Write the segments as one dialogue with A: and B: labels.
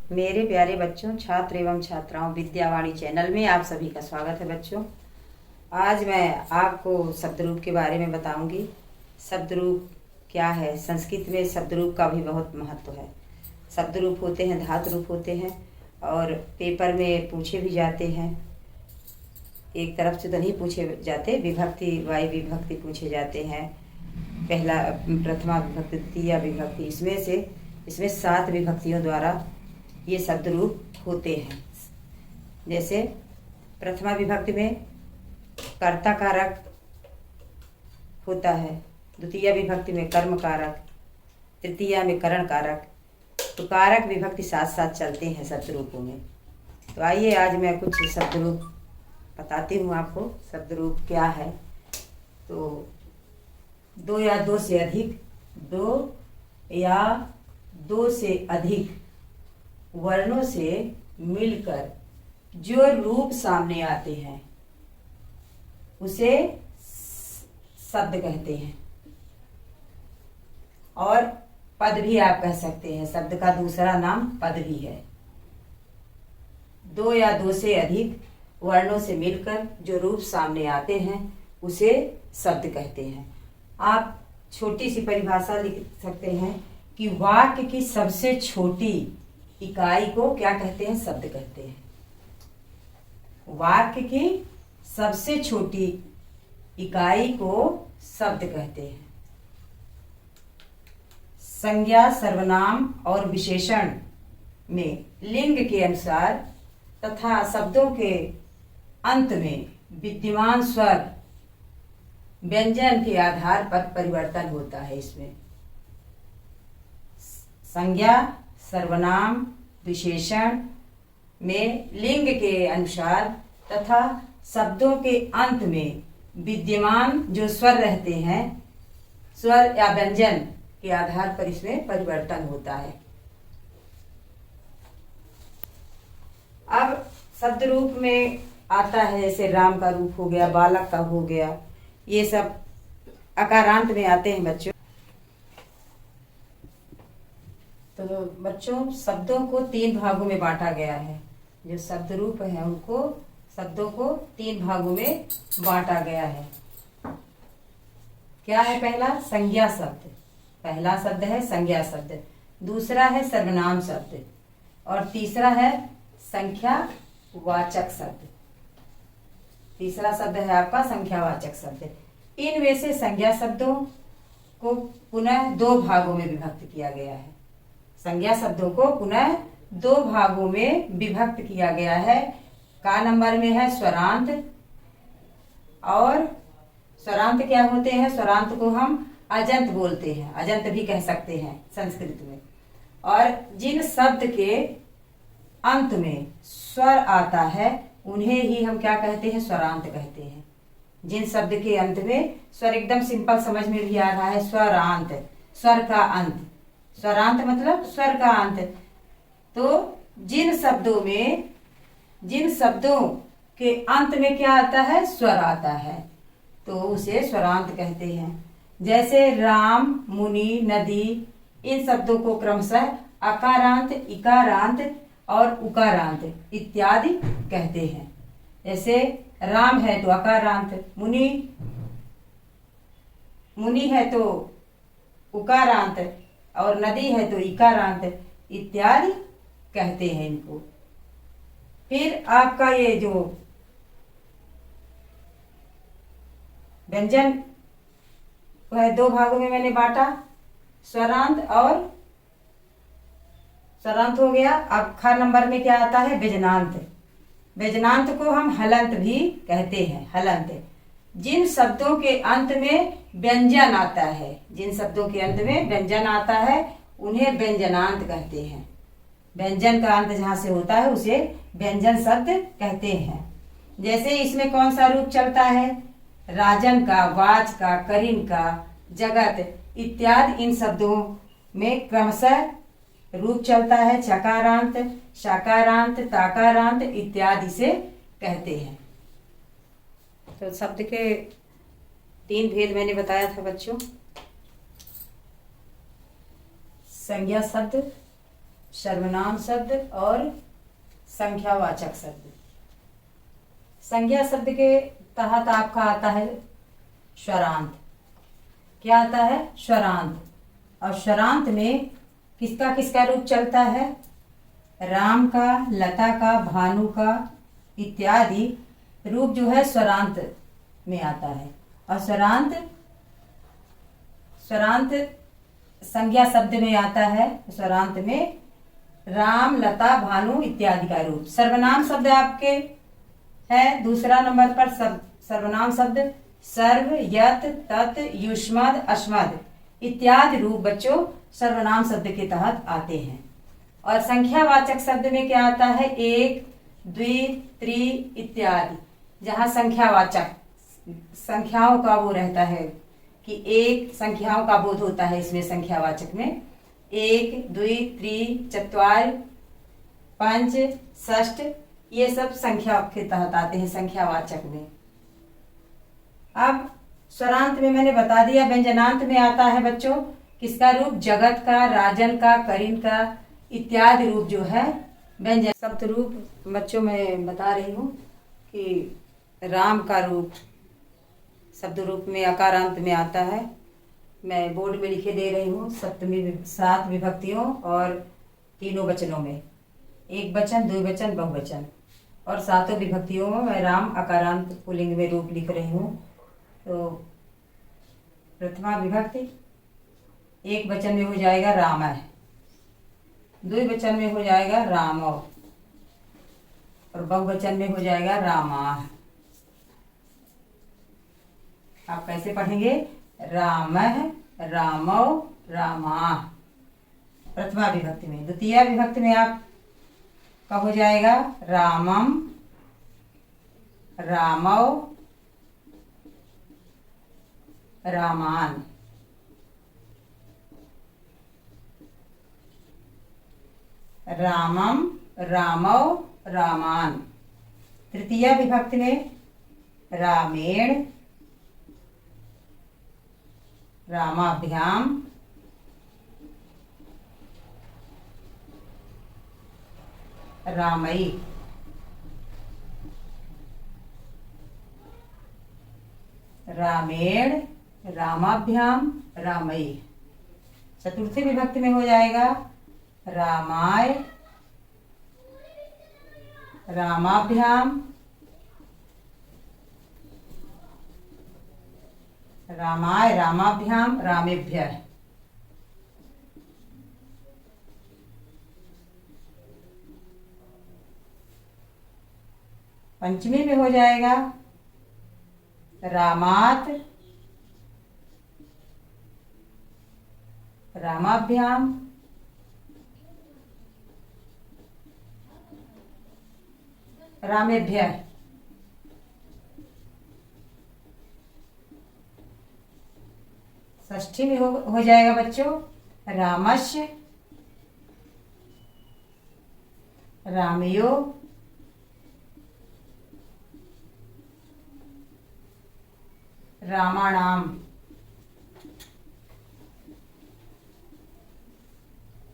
A: मेरे प्यारे बच्चों, छात्र एवं छात्राओं, विद्यावाणी चैनल में आप सभी का स्वागत है। बच्चों, आज मैं आपको शब्द रूप के बारे में बताऊंगी। शब्द रूप क्या है? संस्कृत में शब्द रूप का भी बहुत महत्व है। शब्द रूप होते हैं, धातु रूप होते हैं और पेपर में पूछे भी जाते हैं। एक तरफ से तो नहीं पूछे जाते, विभक्ति वाई विभक्ति पूछे जाते हैं। पहला, प्रथमा विभक्ति, द्वितीय विभक्ति, इसमें 7 विभक्तियों द्वारा ये शब्द रूप होते हैं। जैसे प्रथमा विभक्ति में कर्ता कारक होता है, द्वितीय विभक्ति में कर्म कारक, तृतीया में करण कारक। तो कारक विभक्ति साथ साथ चलते हैं शब्द रूपों में। तो आइए आज मैं कुछ शब्द रूप बताती हूँ आपको। शब्द रूप क्या है? तो दो या दो से अधिक, दो या दो से अधिक वर्णों से मिलकर जो रूप सामने आते हैं उसे शब्द कहते हैं। और पद भी आप कह सकते हैं, शब्द का दूसरा नाम पद भी है। दो या दो से अधिक वर्णों से मिलकर जो रूप सामने आते हैं उसे शब्द कहते हैं। आप छोटी सी परिभाषा लिख सकते हैं कि वाक्य की सबसे छोटी इकाई को क्या कहते हैं? शब्द कहते हैं। वाक्य की सबसे छोटी इकाई को शब्द कहते हैं। संज्ञा, सर्वनाम और विशेषण में लिंग के अनुसार तथा शब्दों के अंत में विद्यमान स्वर व्यंजन के आधार पर परिवर्तन होता है। इसमें संज्ञा, सर्वनाम, विशेषण में लिंग के अनुसार तथा शब्दों के अंत में विद्यमान जो स्वर रहते हैं, स्वर या व्यंजन के आधार पर इसमें परिवर्तन होता है। अब शब्द रूप में आता है, जैसे राम का रूप हो गया, बालक का हो गया, ये सब अकारांत में आते हैं बच्चों। तो बच्चों, शब्दों को 3 भागों में बांटा गया है। जो शब्द रूप है उनको, शब्दों को 3 भागों में बांटा गया है। क्या है? पहला संज्ञा शब्द, पहला शब्द है संज्ञा शब्द, दूसरा है सर्वनाम शब्द और तीसरा है संख्या वाचक शब्द। तीसरा शब्द है आपका संख्यावाचक शब्द। इनमें से संज्ञा शब्दों को पुनः 2 भागों में विभक्त किया गया है। संज्ञा शब्दों को पुनः 2 भागों में विभक्त किया गया है। का नंबर में है स्वरांत। और स्वरांत क्या होते हैं? स्वरांत को हम अजंत बोलते हैं, अजंत भी कह सकते हैं संस्कृत में। और जिन शब्द के अंत में स्वर आता है उन्हें ही हम क्या कहते हैं? स्वरांत कहते हैं। जिन शब्द के अंत में स्वर, एकदम सिंपल समझ में भी आ रहा है, स्वरांत, स्वर का अंत। स्वरांत मतलब स्वर का अंत। तो जिन शब्दों के अंत में क्या आता है? स्वर आता है, तो उसे स्वरांत कहते हैं। जैसे राम, मुनि, नदी, इन शब्दों को क्रमशः अकारांत, इकारांत और उकारांत इत्यादि कहते हैं। जैसे राम है तो अकारांत, मुनि है तो उकारांत और नदी है तो इकारांत इत्यादि कहते हैं इनको। फिर आपका ये जो व्यंजन वह 2 भागों में मैंने बांटा, स्वरांत और स्वरांत हो गया। अब ख नंबर में क्या आता है? व्यजनांत। व्यजनांत को हम हलंत भी कहते हैं, हलंत। जिन शब्दों के अंत में व्यंजन आता है, जिन शब्दों के अंत में व्यंजन आता है उन्हें व्यंजनांत कहते हैं। व्यंजन का अंत जहां से होता है उसे व्यंजन शब्द कहते हैं। जैसे इसमें कौन सा रूप चलता है? राजन का, वाच का, करीम का, जगत इत्यादि इन शब्दों में क्रमशः रूप चलता है। चकारांत, शाकारांत, ताकारांत इत्यादि से कहते हैं। तो शब्द के 3 भेद मैंने बताया था बच्चों। संज्ञा शब्द, सर्वनाम शब्द और संख्यावाचक शब्द। संज्ञा शब्द के तहत आपका आता है स्वरांत। क्या आता है? स्वरांत। और स्वरांत में किसका किसका रूप चलता है? राम का, लता का, भानु का इत्यादि रूप जो है स्वरांत में आता है। और स्वरांत संज्ञा शब्द में आता है। स्वरांत में राम, लता, भानु इत्यादि का रूप। सर्वनाम शब्द आपके है दूसरा नंबर पर। सर्वनाम शब्द सर्व, यत, तत्, युष्मद्, अस्मद् इत्यादि रूप बच्चों सर्वनाम शब्द के तहत आते हैं। और संख्यावाचक शब्द में क्या आता है? एक, द्वि, त्रि इत्यादि। जहाँ संख्यावाचक संख्याओं का वो रहता है कि एक संख्याओं का बोध होता है इसमें। संख्यावाचक में एक, द्वि, त्रि, चत्वारि, पंच, षष्ठ ये सब संख्या के तहत आते हैं संख्यावाचक में। अब स्वरांत में मैंने बता दिया। व्यंजनांत में आता है बच्चों किसका रूप? जगत का, राजन का, करीन का इत्यादि रूप जो है व्यंजन शब्द रूप। बच्चों मैं बता रही हूँ कि राम का रूप शब्द रूप में अकारांत में आता है। मैं बोर्ड में लिखे दे रही हूँ। 7 विभक्तियों और तीनों वचनों में, एक वचन, द्विवचन, बहुवचन और 7 विभक्तियों में मैं राम अकारांत पुल्लिंग में रूप लिख रही हूँ। तो प्रथमा विभक्ति एक वचन में हो जाएगा रामः, द्विवचन में हो जाएगा रामौ और बहुवचन में हो जाएगा रामाः। आप कैसे पढ़ेंगे? रामः, रामौ, रामाः प्रथमा विभक्ति में। द्वितीय विभक्ति में आप का हो जाएगा रामम, रामौ, रामान। रामम, रामौ, रामान। तृतीय विभक्ति में रामेण, रामाभ्याम, रामई। रामेण, रामाभ्याम, रामई। चतुर्थी विभक्ति में हो जाएगा रामाय, रामाभ्याम, रामाय, रामाभ्याम, रामेभ्यः। पंचमी में हो जाएगा रामात, रामाभ्याम, रामेभ्यः। षष्ठी में हो जाएगा बच्चों रामस्य, रामयो, रामाणाम।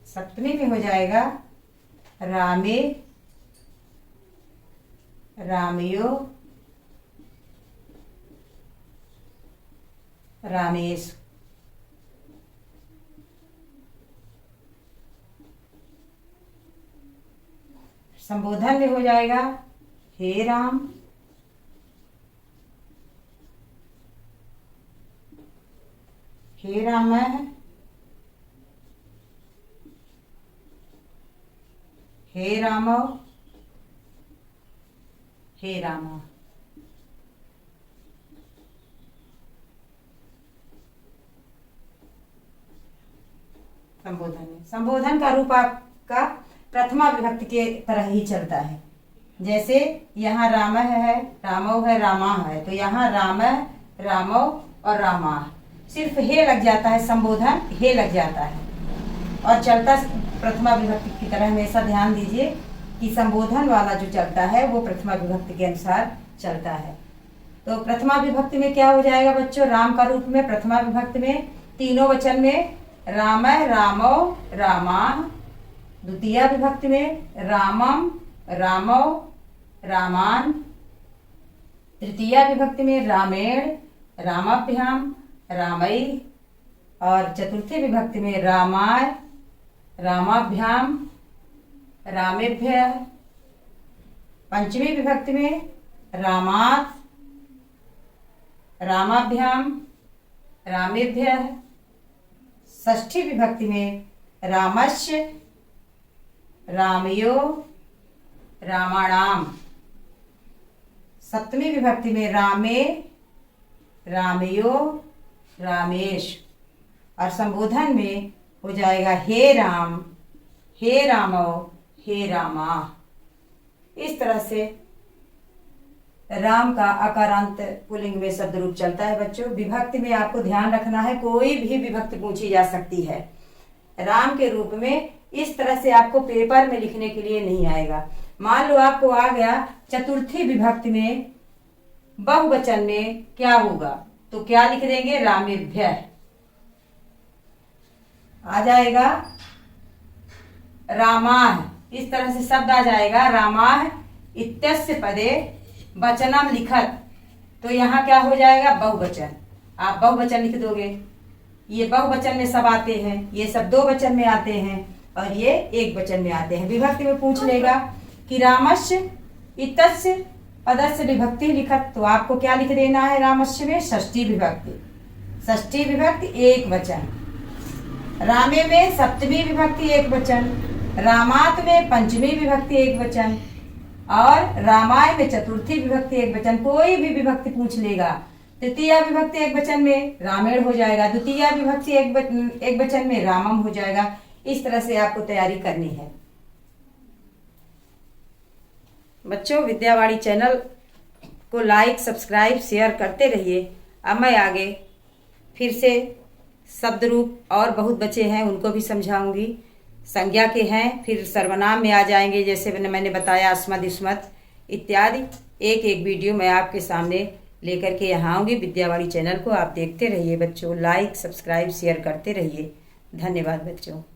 A: सप्तमी में हो जाएगा रामे, रामयो, रामेश। संबोधन में हो जाएगा हे राम, हे रामः, हे रामौ, हे रामा। संबोधन का रूप आपका प्रथमा विभक्ति के तरह ही चलता है। जैसे यहाँ रामः है, रामौ है, रामा है, तो यहाँ रामः, रामौ और रामा सिर्फ हे लग जाता है। संबोधन हे लग जाता है और चलता प्रथमा विभक्ति की तरह। हमेशा ध्यान दीजिए कि संबोधन वाला जो चलता है वो प्रथमा विभक्ति के अनुसार चलता है। तो प्रथमा विभक्ति में क्या हो जाएगा बच्चों? राम का रूप में प्रथमा विभक्ति में तीनों वचन में रामः, रामौ, रामाः, द्वितीया विभक्ति में रामम, रामौ, रामान। तृतीया विभक्ति में रामेण, रामाभ्याम, रामई। और चतुर्थी विभक्ति में रामाय, रामाभ्याम, रामेभ्यः। पंचमी विभक्ति में रामात्, रामाभ्याम, रामेभ्यः। षष्ठी विभक्ति में रामस्य, रामयो, रामाणाम। सप्तमी विभक्ति में रामे, रामयो, रामेश। और संबोधन में हो जाएगा हे राम, हे रामो, हे रामा। इस तरह से राम का अकारांत पुल्लिंग में शब्द रूप चलता है बच्चों। विभक्ति में आपको ध्यान रखना है, कोई भी विभक्ति पूछी जा सकती है। राम के रूप में इस तरह से आपको पेपर में लिखने के लिए नहीं आएगा। मान लो आपको आ गया चतुर्थी विभक्ति में बहुवचन में क्या होगा, तो क्या लिख देंगे, रामेभ्यः। आ जाएगा रामाः, इस तरह से शब्द आ जाएगा रामाः इत्यस्य पदे वचनम लिखत। तो यहाँ क्या हो जाएगा, बहुवचन। आप बहुवचन लिख दोगे। ये बहुवचन में सब आते हैं, ये सब दो वचन में आते हैं और ये एक वचन में आते हैं। विभक्ति में पूछ लेगा कि रामस्य इत्यस्य पदस्य विभक्ति लिखत, तो आपको क्या लिख देना है, रामस्य में षष्ठी विभक्ति। षष्ठी विभक्ति एक वचन। रामे में सप्तमी विभक्ति एक वचन। रामात में पंचमी विभक्ति एक वचन। और रामाय में चतुर्थी विभक्ति एक वचन। कोई भी विभक्ति पूछ लेगा। तृतीया विभक्ति एक वचन में रामेण हो जाएगा, द्वितीया विभक्ति एक वचन में रामम हो जाएगा। इस तरह से आपको तैयारी करनी है बच्चों। विद्यावाणी चैनल को लाइक, सब्सक्राइब, शेयर करते रहिए। अब मैं आगे फिर से शब्द रूप और बहुत बचे हैं, उनको भी समझाऊंगी। संज्ञा के हैं, फिर सर्वनाम में आ जाएंगे, जैसे मैंने बताया अस्मद, इस्मत इत्यादि। एक एक वीडियो मैं आपके सामने लेकर के यहाँ आऊँगी। विद्यावाणी चैनल को आप देखते रहिए बच्चों, लाइक, सब्सक्राइब, शेयर करते रहिए। धन्यवाद बच्चों।